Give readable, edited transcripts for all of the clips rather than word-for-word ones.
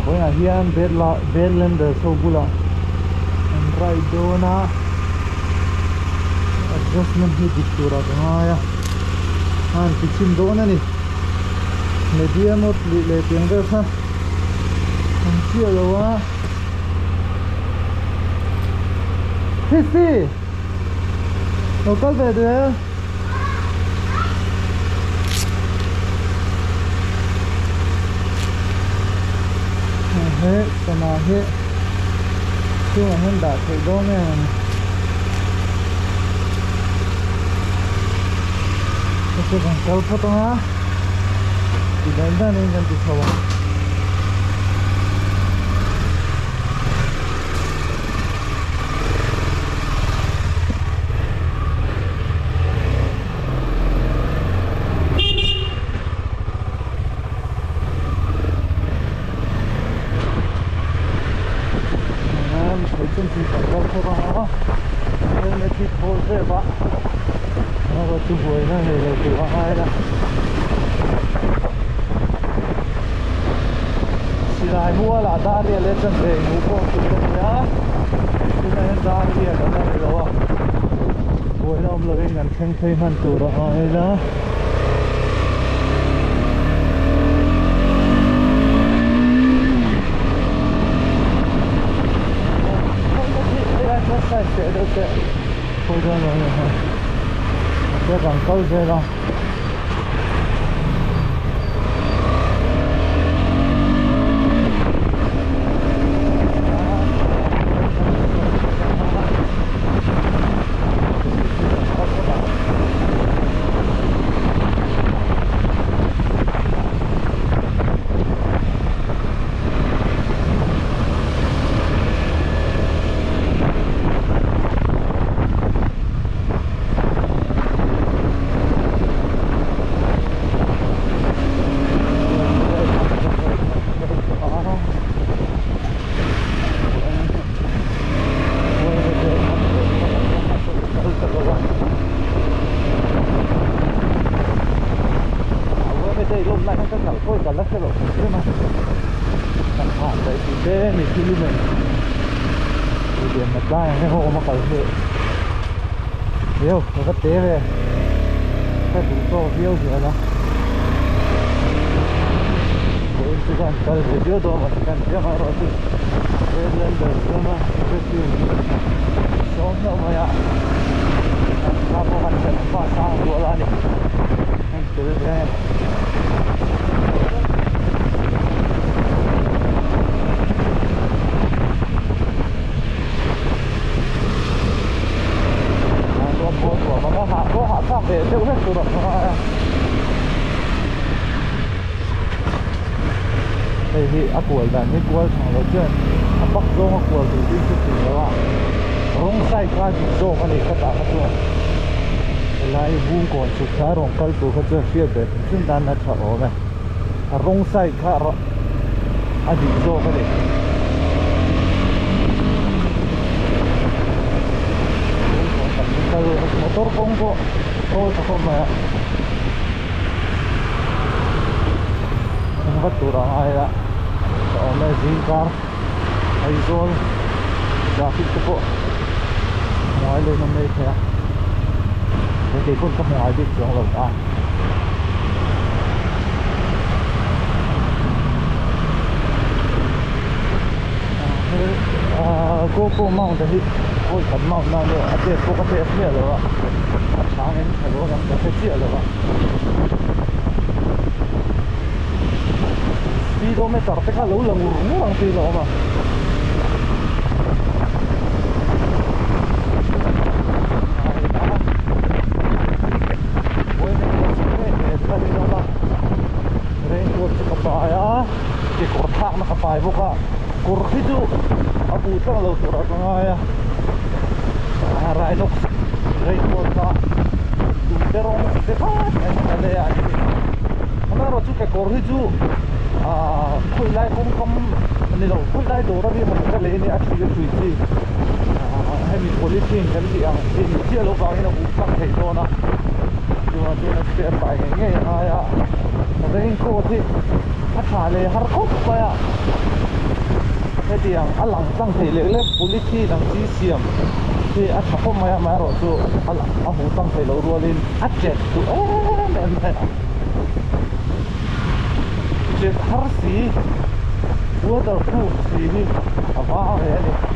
ko na hian Bedlander so bula an right dona adjustment hi diktura ngaya han kitchen dona ni medium of le piangder sa an chia lawa Sisi local về đấy hết sama hết chứ mà hơn đã thấy đó nghe cái con câu phát đó thì đến đây nên cần phải sâu chú hồi nó thì là từ hai đó xí lại mua là đa đi lên chân về mua cô chú chân nhá chú này đa đi ở đó này đâu à hồi nó ông lợi ngắn khen khen hẳn từ đó hai đó sẽ được sẽ thôi ra rồi sẽ còn câu xe đâu Yêu, nó rất tế về các thủ tô yêu gì đó với sự quan tâm về giữa đó mà cần cho họ rồi thì lên được cho nó cái chuyện sống đâu mà ạ sao có hành trình qua sao của là nhỉ anh tự thế có hạ phát để tiêu hết từ đó đây thì áp quẩy là những quẩy thằng đầu tiên áp bắc dông áp quẩy thì đi chút nữa là rong sai qua thì dông cái này các bạn các bạn lại buông còn chụp khá rong cái tụ các bạn phía bên chúng ta đã thở rồi rong sai khá rồi đi dông cái này motor không có thôi không mà không bắt tụi đó ai đó còn là zin car hay rồi traffic của ngoài lên năm nay thế cái con cấp ngoài biết trường rồi ta cô mong thì ôi thật mong nào nữa à thế cô có thể biết rồi ạ sáng em phải cố gắng phải chia rồi ạ speedometer tất cả lũ là ngủ bằng tiền rồi mà raincoat sa kabaya di kurtak na kapay buka kurhidu abu sa law surat ngaya Rhinox raincoat ka derong sepat ada ya ana ro chu ka kurhidu khui lai kom kom ni lo khui lai do ra bi man ka le ni a chi chu chi hai mi politin kan ti ang tin chi lo ka ina u tak thei do na chu na step by nge aya raincoat hi thả lệ har khóc vậy à cái tiếng lăng tăng thì lệ lệ police đang chỉ xiêm thì thả khóc mày rồi chú hú tăng thì lâu rồi lên chết chú em này chết har gì waterproof gì đi vào vậy đi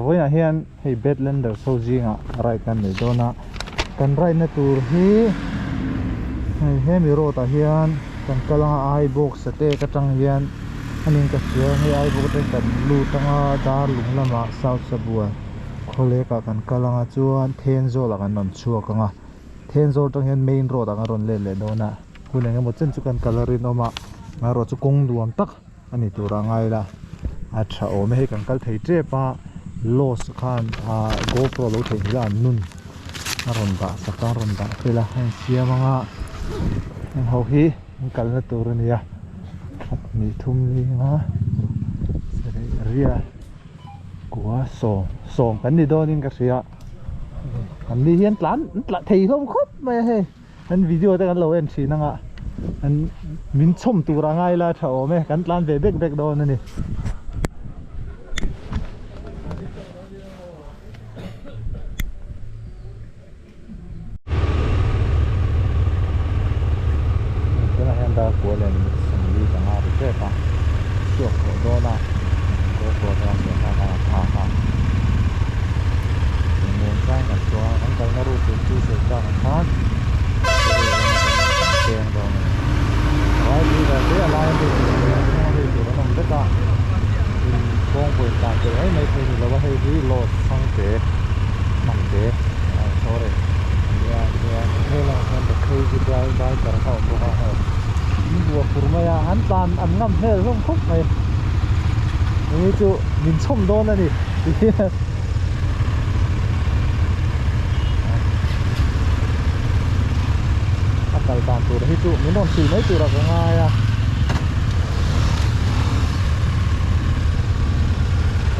với nhà hiện hay Bedlander sâu riêng à right kan này đó na kan right na tour hi hay mi ro ta hian kan kalanga ai box te ka tang hian anin ka sia hay ai box te kan lu tanga dar lung lama south sabua khole ka kan kalanga chuan Thenzo la kan non chua ka nga Thenzo tang hian main road ang ron le do na huneng mo chen chu kan colorin oma nga ro chu kong duam tak ani tura ngai la acha o me kan kal thei tre pa loss khan GoPro lo thei la nun aron da sakar ron da pela han sia manga ho hi kal na tur ni ya ni thum ni nga ria kwa song kan ni do ning ka sia kan ni hian tlan thei hom khop mai he an video ta kan lo en chi na nga an min chom tura ngai la tha o me kan tlan ve bek do na ni da của lên xử lý cả hai cái chết à chuột của đô na của thằng của thằng ha muốn cái là cho anh cái nó rút từ từ từ cho nó thoát tiền rồi nói đi là cái lại thì nó nằm rất là con quyền tài cái ấy mấy thì là có hay đi lột sang cái nằm cái sorry yeah thế là mình được khi đi drive by cả họ của họ bùa phurmaya an tan an ngam he rong khop mai ni chu min chom do na ni akal tan tu hi chu min non si mai tu ra nga ya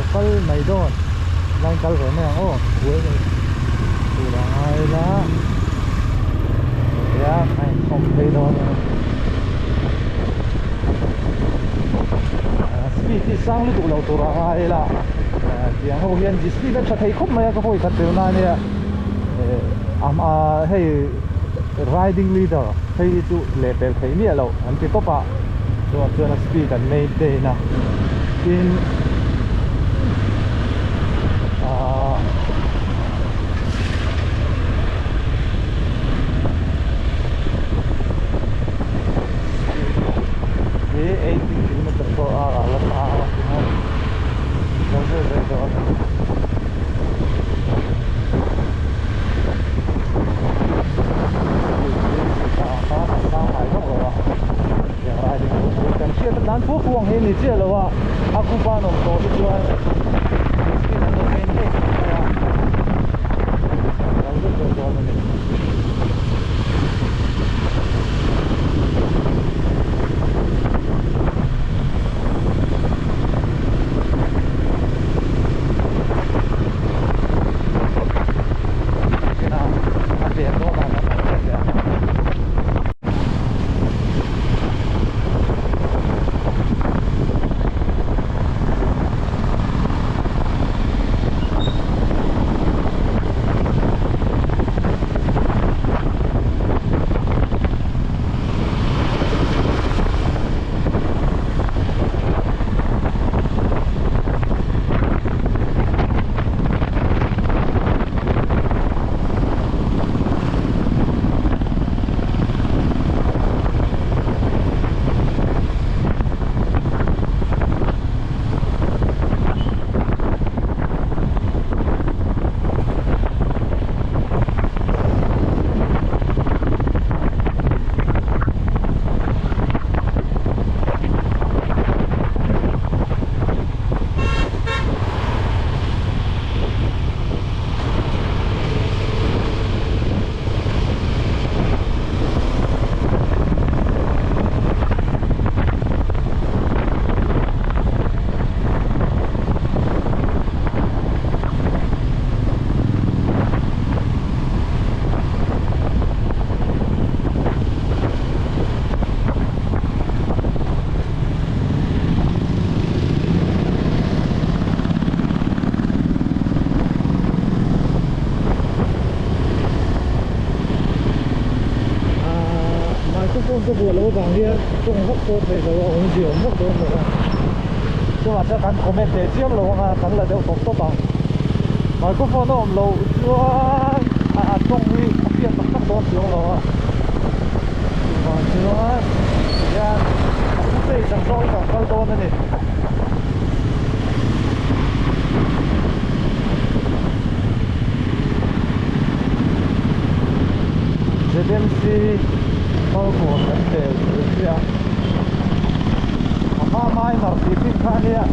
akal mai don lang kal re na o buai tu ra ai la ya ai không thấy đâu thì sang lúc đầu tôi ra ai là tiếng hậu hiện chỉ speed đã thấy khúc mấy cái hồi thật điều này nè hay riding leader hay tụ lệ bèn thấy nè lâu anh chỉ có bà cho nó speed and maintain nè in phố phường hay này chưa là wa aku pa nong to đi chuan cái nó main thế à đang rất là to này cái nào ăn tiền đó là nó cái vừa lỗ vàng kia cũng hấp tốt về rồi uống rượu hấp tốt rồi chứ mà chắc chắn comment để chiếm lỗ mà chắn là đều tốt tốt bằng mà có phone nó lỗ chúa trong đi phiền tất tốt tiếng lỗ mà chúa ya cũng đây chẳng soi chẳng cao to nữa này ZMC bao gồm vấn đề thứ kia mà mai nở thì phim khá nha